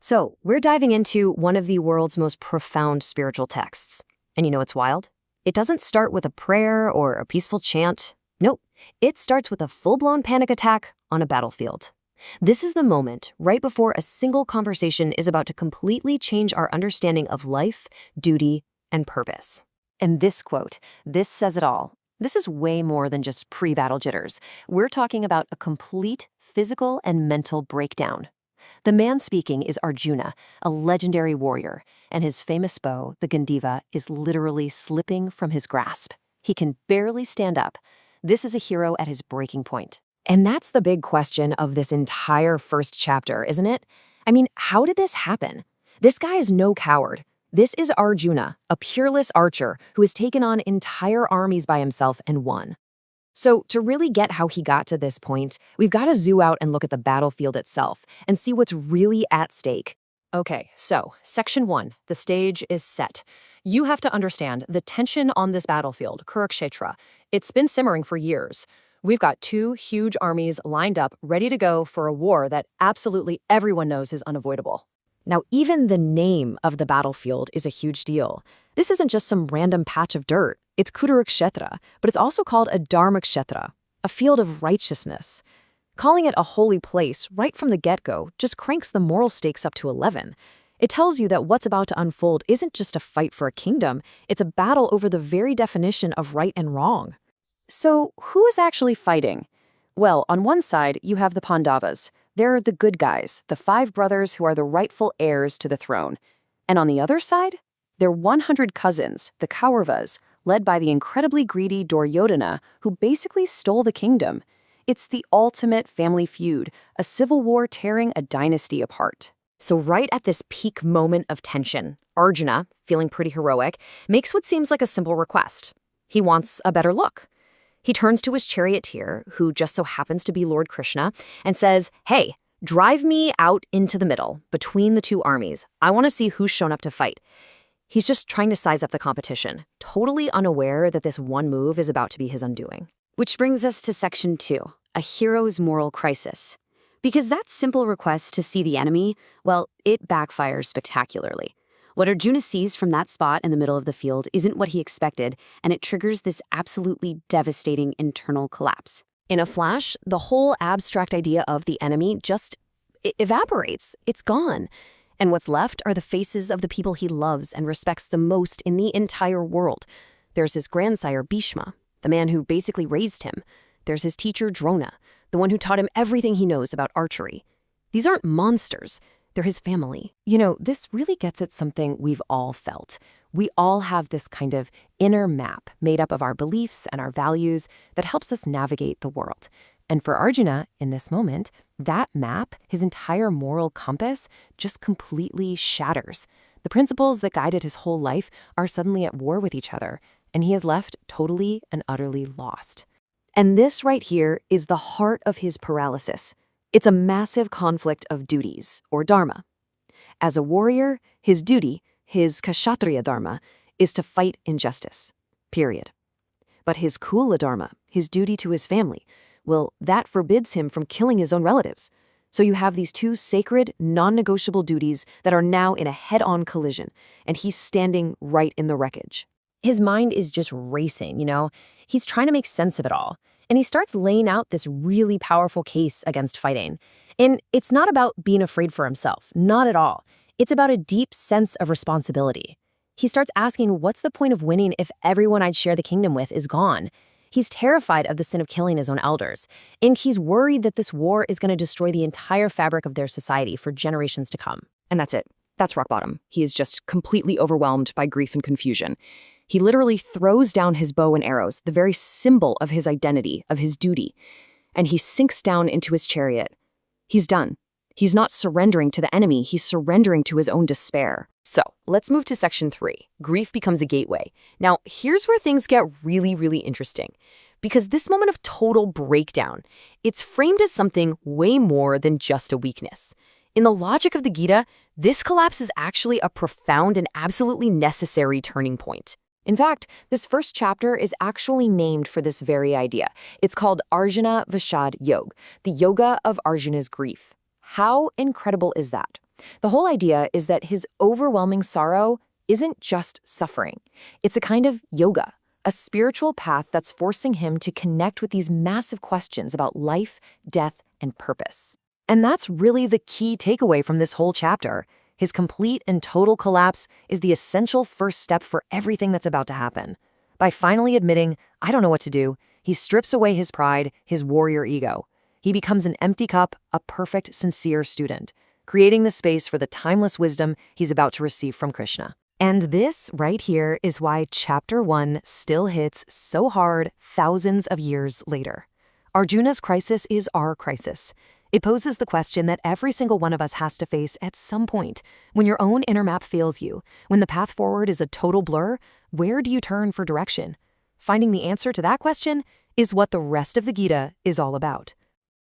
So, we're diving into one of the world's most profound spiritual texts. And you know what's wild? It doesn't start with a prayer or a peaceful chant. Nope, it starts with a full-blown panic attack on a battlefield. This is the moment right before a single conversation is about to completely change our understanding of life, duty, and purpose. And this quote, this says it all. This is way more than just pre-battle jitters. We're talking about a complete physical and mental breakdown. The man speaking is Arjuna, a legendary warrior, and his famous bow, the Gandiva, is literally slipping from his grasp. He can barely stand up. This is a hero at his breaking point. And that's the big question of this entire first chapter, isn't it? I mean, how did this happen? This guy is no coward. This is Arjuna, a peerless archer who has taken on entire armies by himself and won. So to really get how he got to this point, we've got to zoom out and look at the battlefield itself and see what's really at stake. Okay, so Section 1, the stage is set. You have to understand the tension on this battlefield, Kurukshetra. It's been simmering for years. We've got two huge armies lined up, ready to go for a war that absolutely everyone knows is unavoidable. Now, even the name of the battlefield is a huge deal. This isn't just some random patch of dirt. It's Kurukshetra, but it's also called a Dharmakshetra, a field of righteousness. Calling it a holy place right from the get-go just cranks the moral stakes up to 11. It tells you that what's about to unfold isn't just a fight for a kingdom, it's a battle over the very definition of right and wrong. So, who is actually fighting? Well, on one side, you have the Pandavas. They're the good guys, the 5 brothers who are the rightful heirs to the throne. And on the other side, they're 100 cousins, the Kauravas, led by the incredibly greedy Duryodhana, who basically stole the kingdom. It's the ultimate family feud, a civil war tearing a dynasty apart. So right at this peak moment of tension, Arjuna, feeling pretty heroic, makes what seems like a simple request. He wants a better look. He turns to his charioteer, who just so happens to be Lord Krishna, and says, "Hey, drive me out into the middle, between the two armies. I want to see who's shown up to fight." He's just trying to size up the competition, totally unaware that this one move is about to be his undoing. Which brings us to Section 2, a hero's moral crisis. Because that simple request to see the enemy, well, it backfires spectacularly. What Arjuna sees from that spot in the middle of the field isn't what he expected, and it triggers this absolutely devastating internal collapse. In a flash, the whole abstract idea of the enemy just evaporates. It's gone. And what's left are the faces of the people he loves and respects the most in the entire world. There's his grandsire Bhishma, the man who basically raised him. There's his teacher Drona, the one who taught him everything he knows about archery. These aren't monsters. They're his family. You know, this really gets at something we've all felt. We all have this kind of inner map made up of our beliefs and our values that helps us navigate the world. And for Arjuna, in this moment, that map, his entire moral compass, just completely shatters. The principles that guided his whole life are suddenly at war with each other, and he is left totally and utterly lost. And this right here is the heart of his paralysis. It's a massive conflict of duties, or dharma. As a warrior, his duty, his kshatriya dharma, is to fight injustice, period. But his kula dharma, his duty to his family, well, that forbids him from killing his own relatives. So you have these two sacred, non-negotiable duties that are now in a head-on collision, and he's standing right in the wreckage. His mind is just racing, He's trying to make sense of it all. And he starts laying out this really powerful case against fighting. And it's not about being afraid for himself, not at all. It's about a deep sense of responsibility. He starts asking, what's the point of winning if everyone I'd share the kingdom with is gone? He's terrified of the sin of killing his own elders, and he's worried that this war is going to destroy the entire fabric of their society for generations to come. And that's it. That's rock bottom. He is just completely overwhelmed by grief and confusion. He literally throws down his bow and arrows, the very symbol of his identity, of his duty, and he sinks down into his chariot. He's done. He's not surrendering to the enemy, he's surrendering to his own despair. So, let's move to Section 3. Grief becomes a gateway. Now, here's where things get really, really interesting. Because this moment of total breakdown, it's framed as something way more than just a weakness. In the logic of the Gita, this collapse is actually a profound and absolutely necessary turning point. In fact, this first chapter is actually named for this very idea. It's called Arjuna Vishad Yoga, the yoga of Arjuna's grief. How incredible is that? The whole idea is that his overwhelming sorrow isn't just suffering. It's a kind of yoga, a spiritual path that's forcing him to connect with these massive questions about life, death, and purpose. And that's really the key takeaway from this whole chapter. His complete and total collapse is the essential first step for everything that's about to happen. By finally admitting, I don't know what to do, he strips away his pride, his warrior ego. He becomes an empty cup, a perfect, sincere student, creating the space for the timeless wisdom he's about to receive from Krishna. And this right here is why Chapter 1 still hits so hard thousands of years later. Arjuna's crisis is our crisis. It poses the question that every single one of us has to face at some point. When your own inner map fails you, when the path forward is a total blur, where do you turn for direction? Finding the answer to that question is what the rest of the Gita is all about.